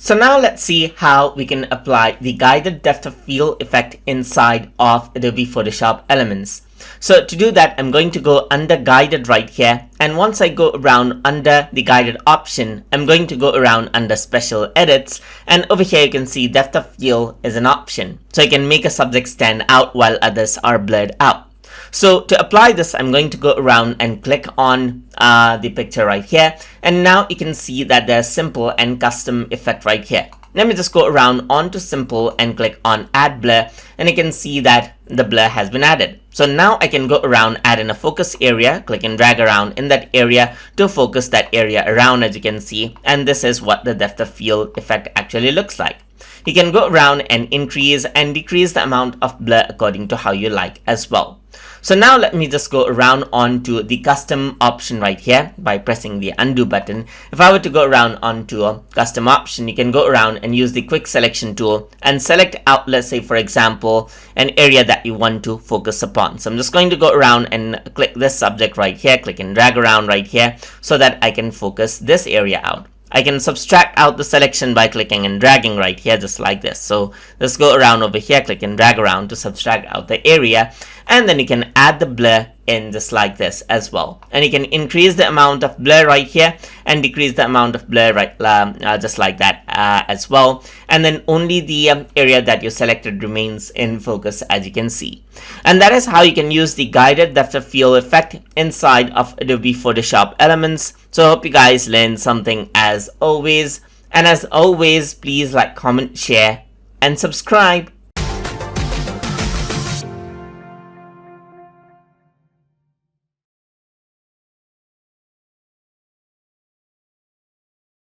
So now let's see how we can apply the guided depth of field effect inside of Adobe Photoshop Elements. So to do that, I'm going to go under guided right here, and once I go around under the guided option, I'm going to go around under special edits, and over here you can see depth of field is an option. So you can make a subject stand out while others are blurred out. So to apply this, I'm going to go around and click on the picture right here. And now you can see that there's simple and custom effect right here. Let me just go around onto simple and click on add blur. And you can see that the blur has been added. So now I can go around, add in a focus area, click and drag around in that area to focus that area around, as you can see. And this is what the depth of field effect actually looks like. You can go around and increase and decrease the amount of blur according to how you like as well. So now let me just go around onto the custom option right here by pressing the undo button. If I were to go around onto a custom option, you can go around and use the quick selection tool and select out, let's say for example, an area that you want to focus upon. So I'm just going to go around and click this subject right here, click and drag around right here so that I can focus this area out. I can subtract out the selection by clicking and dragging right here, just like this. So let's go around over here, click and drag around to subtract out the area, and then you can add the blur in just like this as well. And you can increase the amount of blur right here and decrease the amount of blur right just like that as well. And then only the area that you selected remains in focus, as you can see. And that is how you can use the guided depth of field effect inside of Adobe Photoshop Elements. So I hope you guys learned something as always. And as always, please like, comment, share, and subscribe.